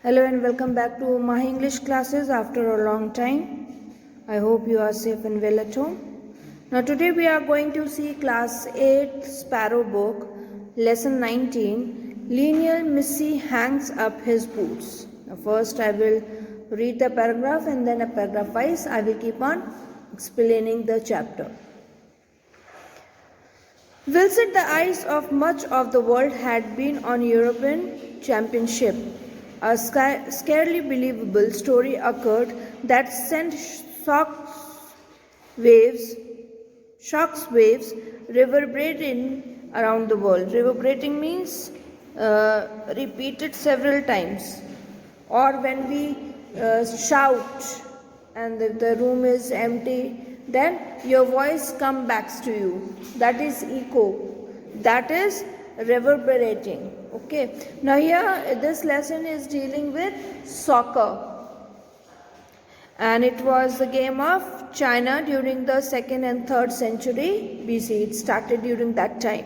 Hello and welcome back to my English classes after a long time. I hope you are safe and well at home. Now today we are going to see class 8 Sparrow book lesson 19 Lionel Messi hangs up his boots. Now first I will read the paragraph and then a paragraph wise I will keep on explaining the chapter. Whilst the eyes of much of the world had been on European Championship, a scarcely believable story occurred that sent shocks waves reverberating around the world. Reverberating means repeated several times, or when we shout and the room is empty, then your voice comes back to you. That is echo. That is reverberating. Okay. Now here this lesson is dealing with soccer. And it was the game of China during the 2nd and 3rd century BC. It started during that time.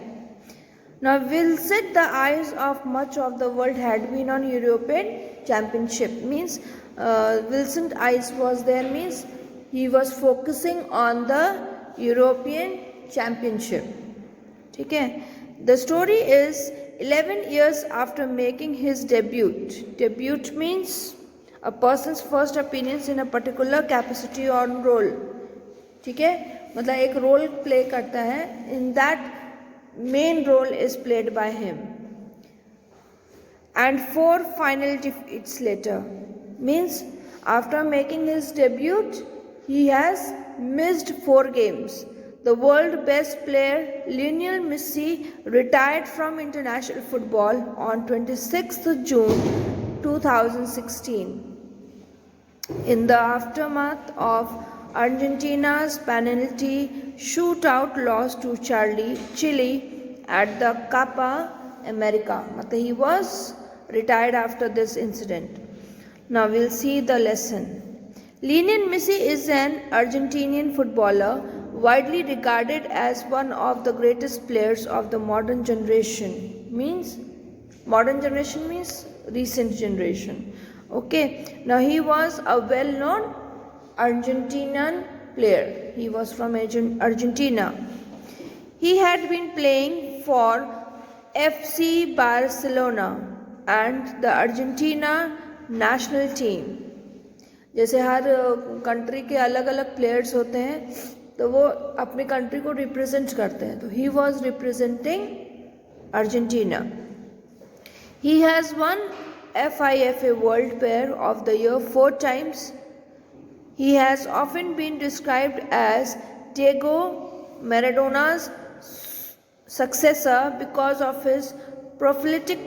Now whilst the eyes of much of the world had been on European Championship, means Wilson's eyes was there, means he was focusing on the European Championship. Okay. The story is 11 years after making his debut. Debut means a person's first appearance in a particular capacity or role. ठीक है, मतलब एक role play करता है. In that main role is played by him. And 4 final defeats later, means after making his debut, he has missed 4 games. The world best player Lionel Messi retired from international football on 26th June 2016. In the aftermath of Argentina's penalty shootout loss to Chile at the Copa America. He was retired after this incident. Now we'll see the lesson. Lionel Messi is an Argentinian footballer widely regarded as one of the greatest players of the modern generation. Modern generation means recent generation. Okay. Now he was a well-known Argentinian player. He was from Argentina. He had been playing for FC Barcelona and the Argentina national team. जैसे हर country के अलग अलग players होते हैं तो वो अपनी country को रिप्रेजेंट करते हैं. तो he was representing Argentina. He has one FIFA World Player of the Year 4 times. He has often been described as Diego Maradona's successor because of his prolific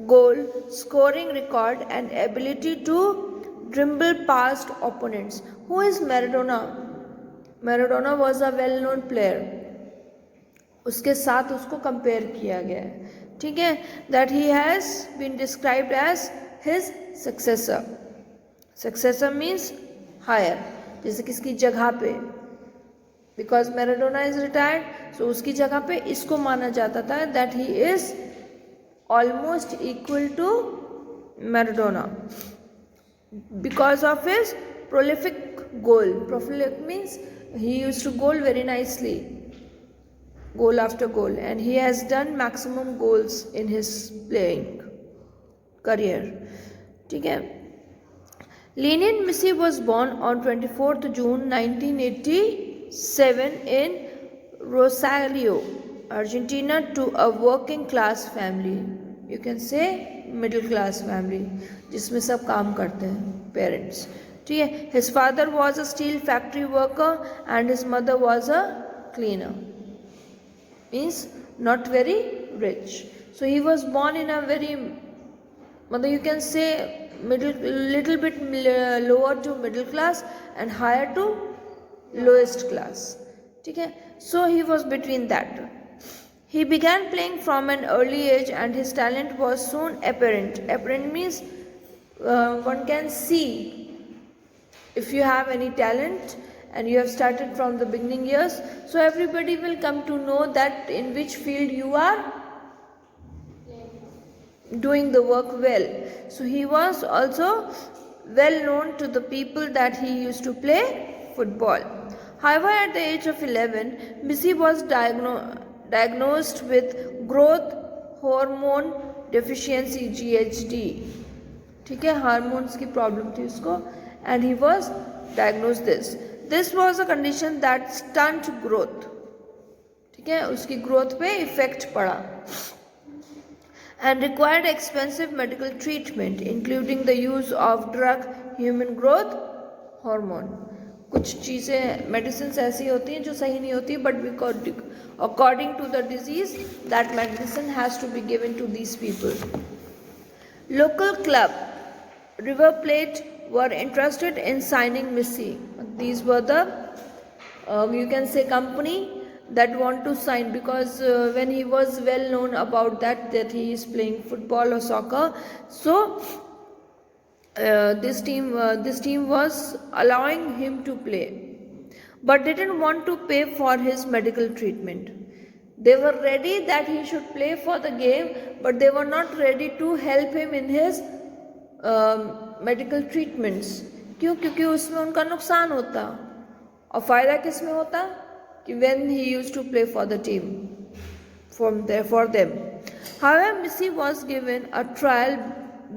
goal scoring record and ability to dribble past opponents. Who is Maradona? Maradona was a well-known player. उसके साथ उसको compare किया गया है. ठीक है. That he has been described as his successor. Successor means higher. जैसे किसकी जगह पे. Because Maradona is retired, so उसकी जगह पे इसको माना जाता था that he is almost equal to Maradona because of his prolific goal. Prolific means he used to goal very nicely, goal after goal, and he has done maximum goals in his playing career. ठीक है. Lionel Messi was born on 24th June 1987 in Rosario, Argentina, to a working class family. You can say middle class family, जिसमें सब काम करते हैं parents. ठीक है. His father was a steel factory worker and his mother was a cleaner. Means not very rich. So he was born in a very, you can say little bit lower to middle class and higher to lowest class. ठीक है. So he was between that. He began playing from an early age and his talent was soon apparent. Apparent means one can see if you have any talent and you have started from the beginning years. So everybody will come to know that in which field you are doing the work well. So he was also well known to the people that he used to play football. However, at the age of 11, Messi was diagnosed with growth hormone deficiency GHD. ठीक है, hormones की problem थी उसको, and he was diagnose this was a condition that stunt growth. ठीक है, उसकी growth पे effect पड़ा, and required expensive medical treatment including the use of drug human growth hormone. कुछ चीज़ें मेडिसिन ऐसी होती हैं जो सही नहीं होती, but according to the disease that medicine has to be given to these people. Local club River Plate were interested in signing Messi. These were the you can say company that want to sign, because when he was well known about that he is playing football or soccer, so this team was allowing him to play, but didn't want to pay for his medical treatment. They were ready that he should play for the game, but they were not ready to help him in his medical treatments. क्यों? क्योंकि उसमें उनका नुकसान होता, और फ़ायदा किस में होता कि when he used to play for the team, for them. However, Messi was given a trial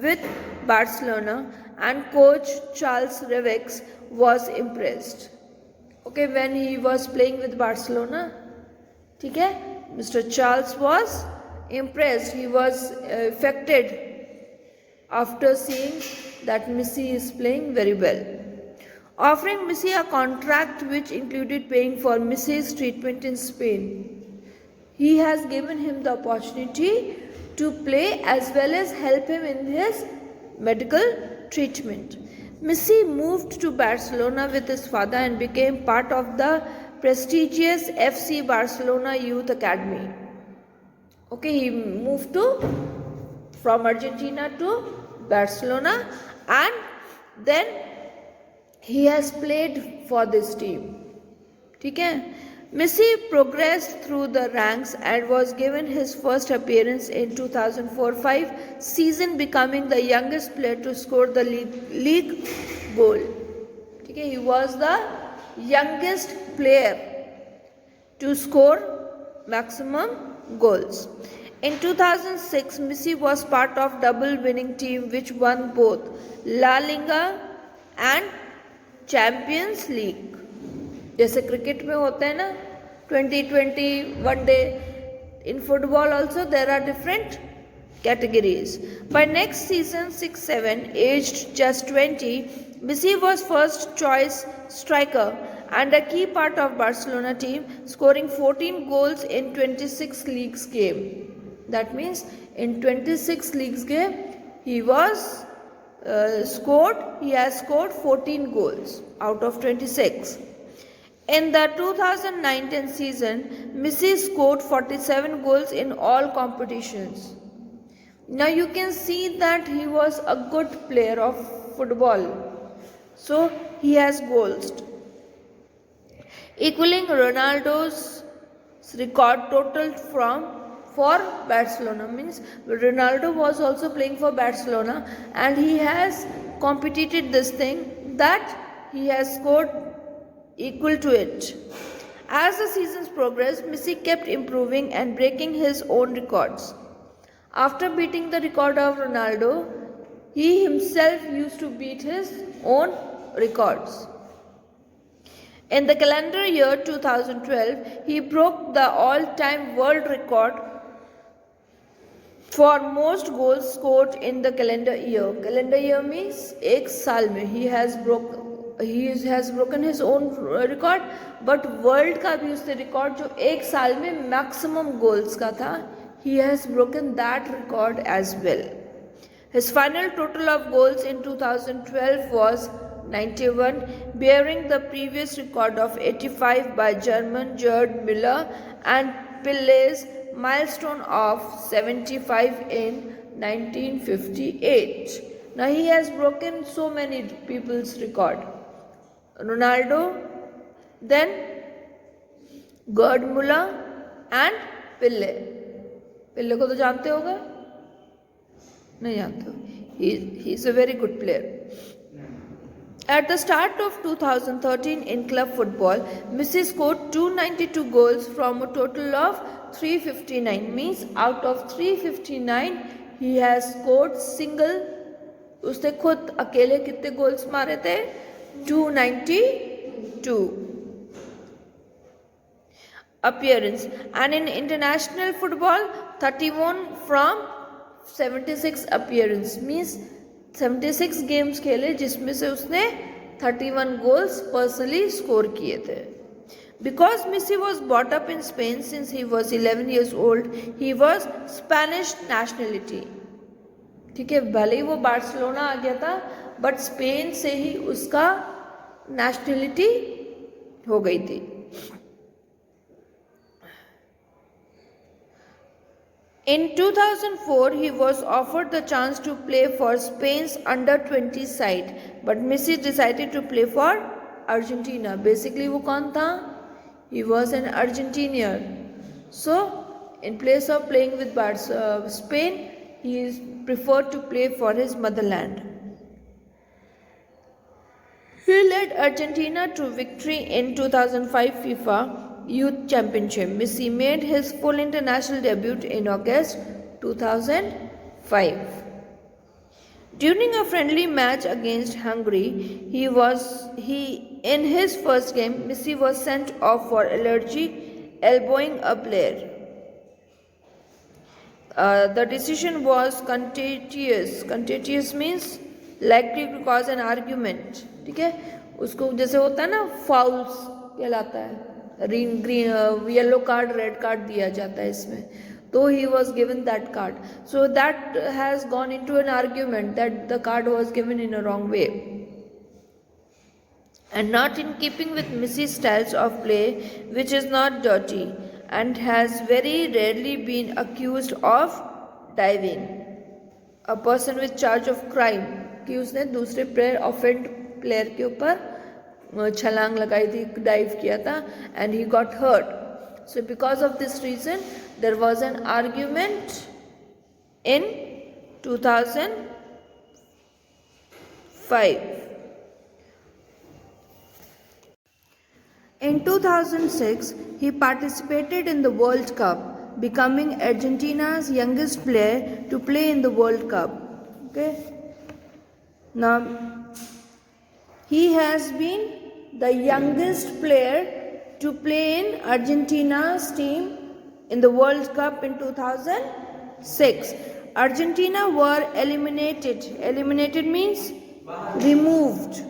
with Barcelona, and coach Charles Revex was impressed. Okay, when he was playing with Barcelona, ठीक है, Mr. Charles was impressed. He was affected after seeing that Messi is playing very well, offering Messi a contract which included paying for Messi's treatment in Spain. He has given him the opportunity to play as well as help him in his medical treatment. Messi moved to Barcelona with his father and became part of the prestigious FC Barcelona Youth Academy. Okay, he moved from Argentina to Barcelona, and then he has played for this team. ठीक है, Messi progressed through the ranks and was given his first appearance in 2004-05 season, becoming the youngest player to score the league goal. ठीक है, he was the youngest player to score maximum goals. In 2006, Messi was part of double winning team which won both La Liga and Champions League. जैसे cricket में होते हैं ना 2020 one day, in football also there are different categories. By next season 6-7, aged just 20, Messi was first choice striker and a key part of Barcelona team, scoring 14 goals in 26 leagues game. That means in 26 leagues game he has scored 14 goals out of 26. In the 2009-10 season, Messi scored 47 goals in all competitions. Now you can see that he was a good player of football. So he has goals, equaling Ronaldo's record total for Barcelona. Means Ronaldo was also playing for Barcelona and he has competed this thing that he has scored equal to it. As the seasons progressed, Messi kept improving and breaking his own records. After beating the record of Ronaldo, he himself used to beat his own records. In the calendar year 2012, he broke the all-time world record for most goals scored in the calendar year. Calendar year means एक साल में he has broken his own record, but world का भी उसने record जो एक साल में maximum goals का था, he has broken that record as well. His final total of goals in 2012 was 91, bearing the previous record of 85 by German Gerd Müller and Pellé's milestone of 75 in 1958. Now he has broken so many people's record. Ronaldo, then Gerd Müller and Pelé. पेले को तो जानते होगे, नहीं जानते हो. He is a very good player. At the start of 2013 in club football, Messi scored 292 goals from a total of 359. Means out of 359, he has scored single. उसने खुद अकेले कितने गोल्स मारे थे? 292. Appearance. And in international football, 31 from 76 appearance. Means 76 games खेले जिसमें से उसने 31 गोल्स पर्सनली स्कोर किए थे. Because Messi was brought up in Spain since he was 11 years old, he was Spanish nationality. ठीक है, भले ही वो बार्सिलोना आ गया था बट स्पेन से ही उसका नेशनलिटी हो गई थी. In 2004, he was offered the chance to play for Spain's under-20 side, but Messi decided to play for Argentina. Basically, वो कौन था? He was an Argentinian. So, in place of playing with Spain, he preferred to play for his motherland. He led Argentina to victory in 2005 FIFA Youth Championship. Messi made his full international debut in August 2005. During a friendly match against Hungary, in his first game, Messi was sent off for allergy, elbowing a player. The decision was contagious. Contagious means likely to cause an argument. ठीक है, उसको जैसे होता है ना fowls कहलाता है. Green yellow card red card दिया जाता है इसमें. तो he was given that card. So that has gone into an argument that the card was given in a wrong way. And not in keeping with Messi's styles of play, which is not dirty and has very rarely been accused of diving. A person with charge of crime कि उसने दूसरे player offend player के ऊपर छलांग लगाई थी, dive किया था, and he got hurt. So because of this reason, there was an argument in 2005. In 2006, he participated in the World Cup, becoming Argentina's youngest player to play in the World Cup. Okay. Now, he has been the youngest player to play in Argentina's team in the World Cup in 2006. Argentina were eliminated. Eliminated means removed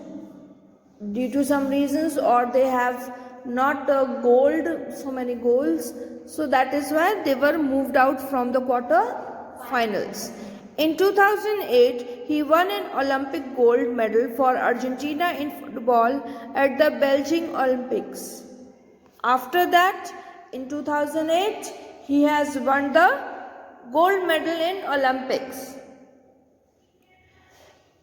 due to some reasons, or they have not gold so many goals. So that is why they were moved out from the quarter finals. In 2008, he won an Olympic gold medal for Argentina in football at the Beijing Olympics. After that, in 2008, he has won the gold medal in Olympics.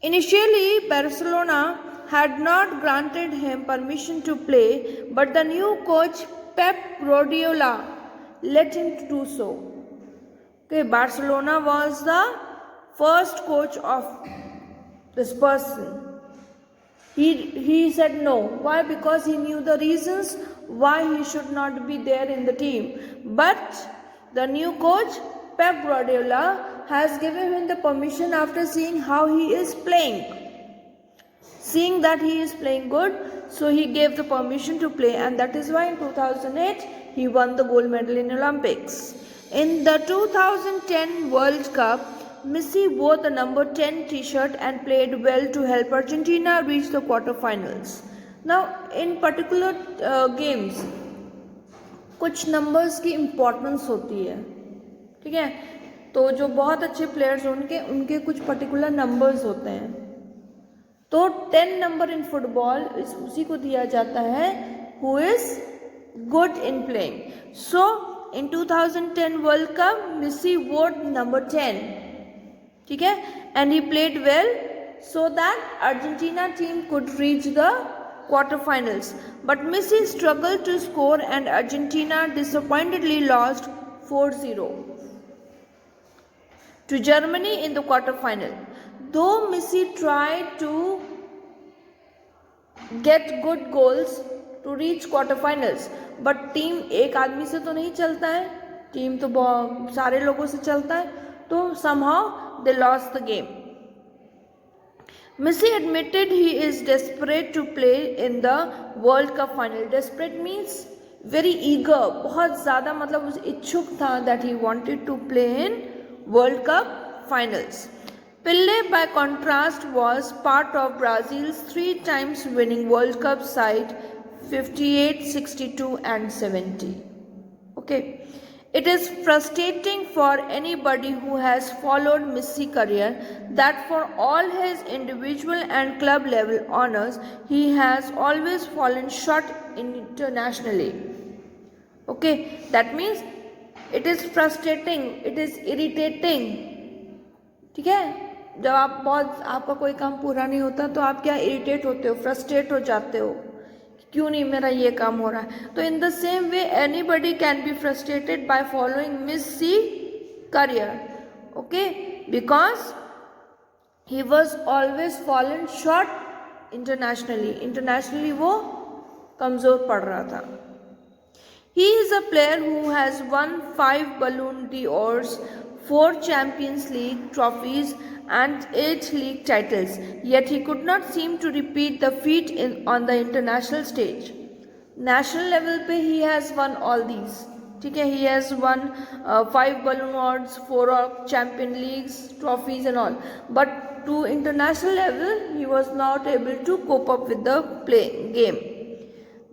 Initially, Barcelona had not granted him permission to play, but the new coach Pep Guardiola let him do so. Okay, Barcelona was the first coach of this person. He said no. Why? Because he knew the reasons why he should not be there in the team. But the new coach, Pep Guardiola, has given him the permission after seeing how he is playing. Seeing that he is playing good, so he gave the permission to play, and that is why in 2008 he won the gold medal in Olympics. In the 2010 World Cup, Messi wore the number 10 t-shirt and played well to help Argentina reach the quarterfinals. Now, in particular games, कुछ numbers की importance होती है. ठीक है, तो जो बहुत अच्छे प्लेयर्स उनके कुछ पर्टिकुलर नंबर्स होते हैं. तो 10 नंबर इन फुटबॉल उसी को दिया जाता है who is good in playing. So, in 2010 World Cup, Messi wore number 10. ठीक है, and he played well so that Argentina team could reach the quarterfinals. But Messi struggled to score and Argentina disappointedly lost 4-0. to Germany in the quarter-final. Though Messi tried to get good goals to reach quarter-finals, but team एक आदमी से तो नहीं चलता है, team तो बहुत सारे लोगों से चलता है, तो somehow they lost the game. Messi admitted he is desperate to play in the World Cup final. Desperate means very eager, बहुत ज़्यादा मतलब इच्छुक था that he wanted to play in World Cup finals. Pelé, by contrast, was part of Brazil's 3 times winning World Cup side 58, 62 and 70. Okay. It is frustrating for anybody who has followed Messi's career that for all his individual and club level honors, he has always fallen short internationally. Okay, that means it is frustrating, it is irritating. ठीक है, जब आपका कोई काम पूरा नहीं होता तो आप क्या इरिटेट होते हो, फ्रस्ट्रेट हो जाते हो, क्यों नहीं मेरा ये काम हो रहा है. तो in the same way anybody can be frustrated by following Messi career. Okay, because he was always fallen short internationally वो कमज़ोर पड़ रहा था. He is a player who has won 5 Ballon d'Ors, 4 Champions League trophies and 8 league titles, yet he could not seem to repeat the feat on the international stage. National level पे he has won all these. ठीक है, he has won 5 Ballon d'Ors, 4 Champion Leagues trophies and all. But to international level, he was not able to cope up with the game.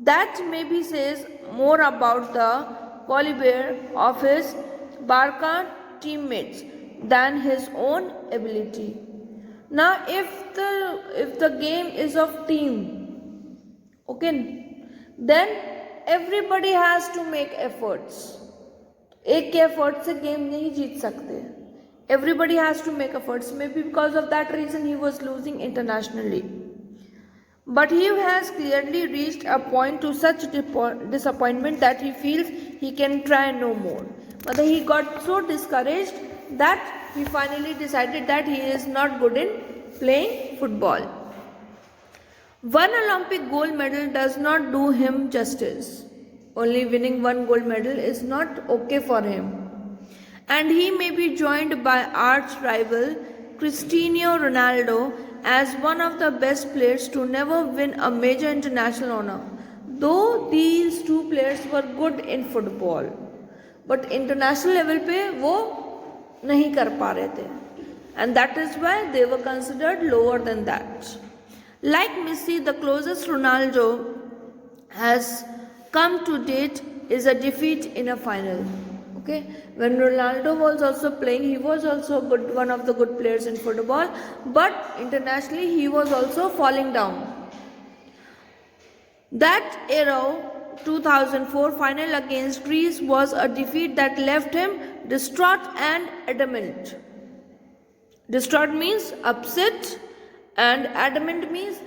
That maybe says more about the caliber of his Barca teammates than his own ability. Now, if the game is of team, okay, then everybody has to make efforts. एक के effort से game नहीं जीत सकते. Everybody has to make efforts. Maybe because of that reason he was losing internationally. But he has clearly reached a point to such disappointment that he feels he can try no more. But he got so discouraged that he finally decided that he is not good in playing football. One Olympic gold medal does not do him justice. Only winning one gold medal is not okay for him. And he may be joined by arch rival Cristiano Ronaldo as one of the best players to never win a major international honor. Though these two players were good in football, but international level पे वो नहीं कर पा रहे थे, and that is why they were considered lower than that. Like Messi, the closest Ronaldo has come to date is a defeat in a final. Okay, when Ronaldo was also playing, he was also one of the good players in football, but internationally he was also falling down. That era, 2004 final against Greece, was a defeat that left him distraught and adamant. Distraught means upset and adamant means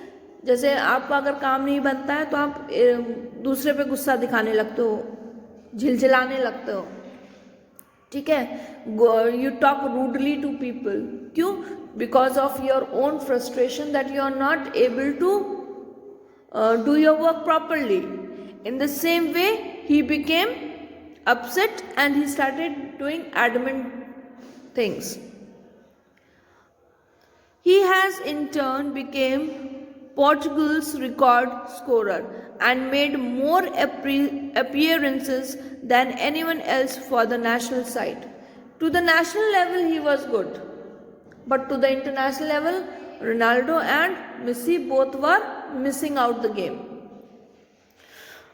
जैसे आपका अगर काम नहीं बनता है तो आप दूसरे पे गुस्सा दिखाने लगते हो, झिलझिलाने लगते हो. ठीक है, you talk rudely to people. क्यों? Because of your own frustration that you are not able to do your work properly. In the same way, he became upset and he started doing adamant things. He has in turn became Portugal's record scorer and made more appearances than anyone else for the national side. To the national level he was good, but to the international level Ronaldo and Messi both were missing out the game.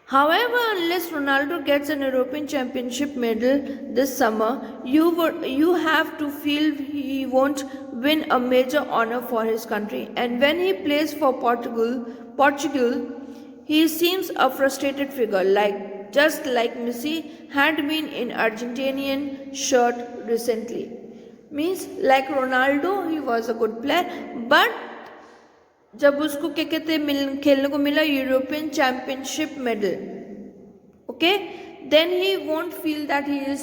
However, unless Ronaldo gets an European Championship medal this summer, you have to feel he won't win a major honor for his country. And when he plays for Portugal, he seems a frustrated figure, just like Messi had been in Argentinian shirt recently. Means like Ronaldo, he was a good player, but जब उसको क्या कहते खेलने को मिला European championship medal, okay, then he won't feel that he is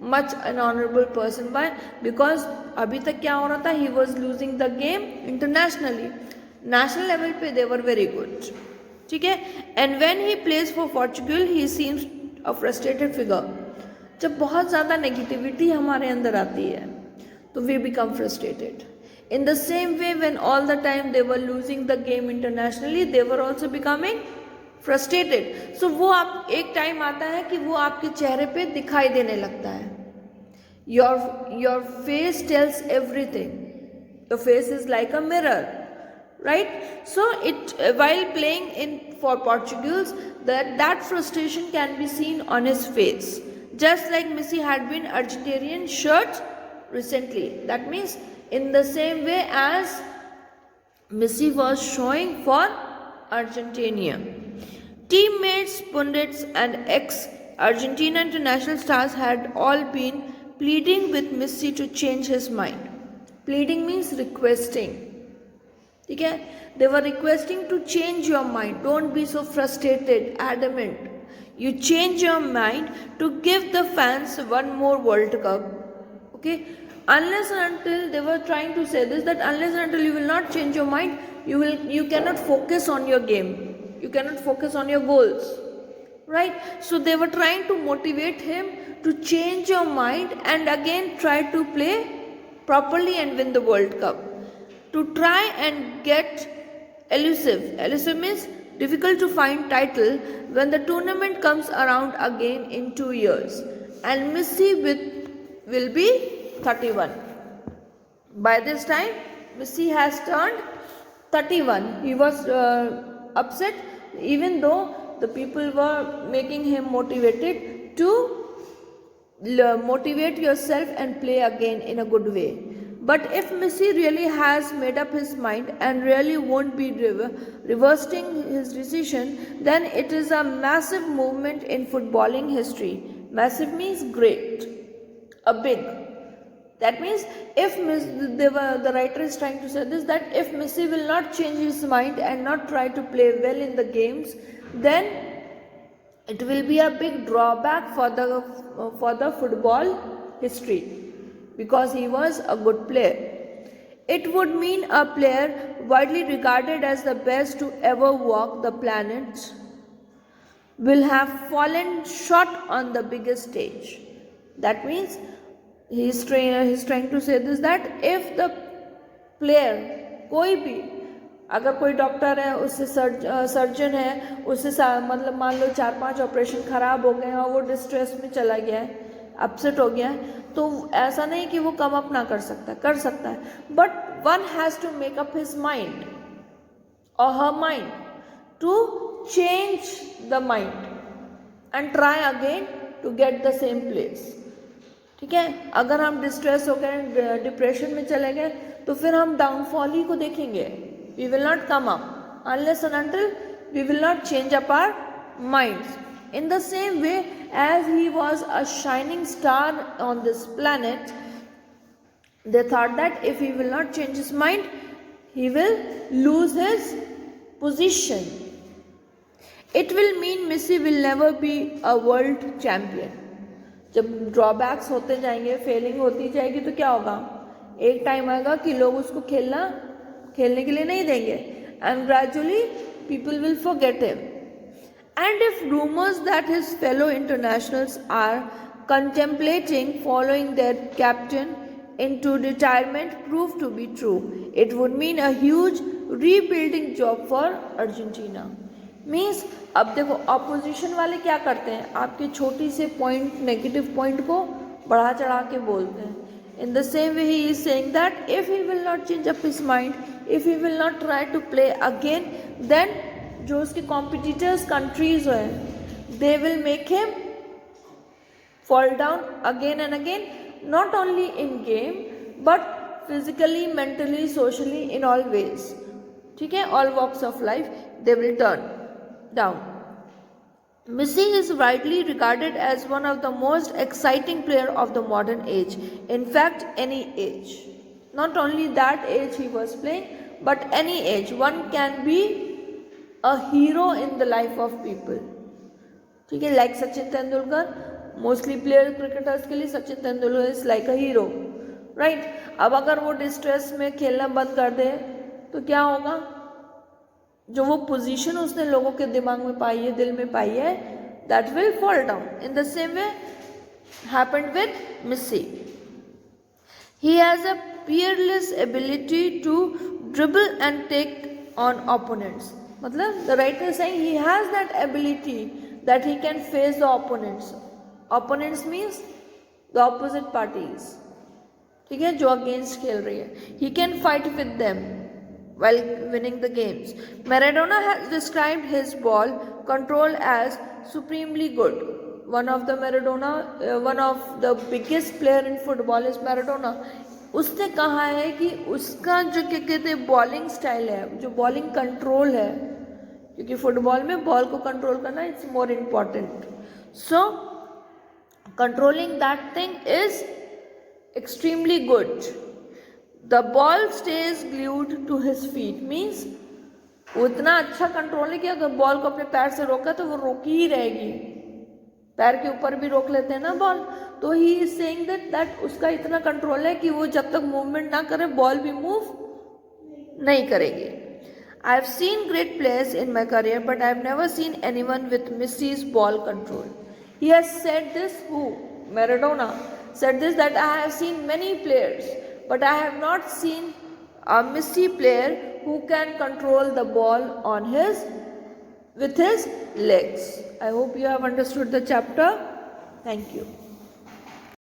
much an honorable person. Why? Because अभी तक क्या हो रहा था, he was losing the game internationally. National level पे they were very good. ठीक है. And when he plays for Portugal, he seems a frustrated figure. जब बहुत ज़्यादा नेगेटिविटी हमारे अंदर आती है तो we become frustrated. In the same way, when all the time they were losing the game internationally, they were also becoming frustrated. So वो आप एक टाइम आता है कि वो आपके चेहरे पे दिखाई देने लगता है. Your face tells everything. Your face is like a mirror, right? So while playing for Portugal, that frustration can be seen on his face. Just like Messi had been Argentinian shirt recently. That means in the same way as Messi was showing for Argentina. Teammates, pundits and ex-Argentina international stars had all been pleading with Messi to change his mind. Pleading means requesting. Okay? They were requesting to change your mind. Don't be so frustrated, adamant. You change your mind to give the fans one more World Cup. Okay? Unless and until they were trying to say this, that unless and until you will not change your mind, you cannot focus on your game. You cannot focus on your goals. Right? So they were trying to motivate him to change your mind and again try to play properly and win the World Cup. To try and get elusive. Elusive means difficult to find title when the tournament comes around again in 2 years. And Messi will be 31. By this time, Messi has turned 31. He was upset, even though the people were making him motivated to motivate yourself and play again in a good way. But if Messi really has made up his mind and really won't be reversing his decision, then it is a massive movement in footballing history. Massive means great, a big. That means if the writer is trying to say this, that if Messi will not change his mind and not try to play well in the games, then it will be a big drawback for the football history, because he was a good player. It would mean a player widely regarded as the best to ever walk the planet will have fallen short on the biggest stage. That means he's trying to say this, that if the player, कोई भी, अगर कोई doctor है, उससे surgeon है, उससे मतलब मान लो 4-5 ऑपरेशन खराब हो गए हैं और वो डिस्ट्रेस में चला गया है, अपसेट हो गया है, तो ऐसा नहीं कि वो कम अप ना कर सकता है, but one has to make up his mind और her mind to change the mind and try again to get the same place. ठीक है. अगर हम डिस्ट्रेस हो गए, डिप्रेशन में चले गए, तो फिर हम डाउनफॉल ही को देखेंगे. We will not come up unless and until we will not change up our minds. In the same way as he was a shining star on this planet, they thought that if he will not change his mind, he will lose his position. It will mean Messi will never be a world champion. जब drawbacks होते जाएंगे, Fehling होती जाएगी, तो क्या होगा? एक time आएगा कि लोग उसको खेलने के लिए नहीं देंगे, and gradually people will forget him. And if rumors that his fellow internationals are contemplating following their captain into retirement prove to be true, it would mean a huge rebuilding job for Argentina. Means अब देखो opposition वाले क्या करते हैं, आपके छोटी से point, negative point को बढ़ा चढ़ा के बोलते हैं. In the same way he is saying that if he will not change up his mind, if he will not try to play again, then जो उसके कॉम्पिटिटर्स कंट्रीज हैं, they will make him fall down again and again, not only in game but physically, mentally, socially, in all ways. ठीक है. All walks of life they will turn down. Messi is widely regarded as one of the most exciting player of the modern age. In fact, any age. Not only that age he was playing, but any age. One can be a hero in the life of people. ठीक है. Like Sachin Tendulkar, mostly player cricketers के लिए Sachin Tendulkar is like a hero, right. अब अगर वो distress में खेलना बंद कर दे तो क्या होगा, जो वो पोजीशन उसने लोगों के दिमाग में पाई है, दिल में पाई है, that will fall down. In the same way happened with Messi. He has a peerless ability to dribble and take on opponents. मतलब the writer is saying he has that ability that he can face the opponents. Opponents means the opposite parties. ठीक है, जो against खेल रही है. He can fight with them while winning the games. Maradona has described his ball control as supremely good. One of the biggest player in football is Maradona. उसने कहा है कि उसका जो क्या कहते हैं बॉलिंग स्टाइल है, जो बॉलिंग कंट्रोल है, क्योंकि फुटबॉल में बॉल को कंट्रोल करना it's more important, so controlling that thing is extremely good. The ball stays glued to his feet means वो इतना अच्छा कंट्रोल है कि अगर बॉल को अपने पैर से रोका तो वो रोकी ही रहेगी. पैर के ऊपर भी रोक लेते हैं ना बॉल, तो ही इज सेइंग दैट उसका इतना कंट्रोल है कि वो जब तक मूवमेंट ना करे बॉल भी मूव नहीं करेगी. I have seen great players in my career but I have never seen anyone with Messi's ball control. He has said this, who, Maradona said this, that I have seen many players but I have not seen a Messi player who can control the ball on with his legs. I hope you have understood the chapter. Thank you.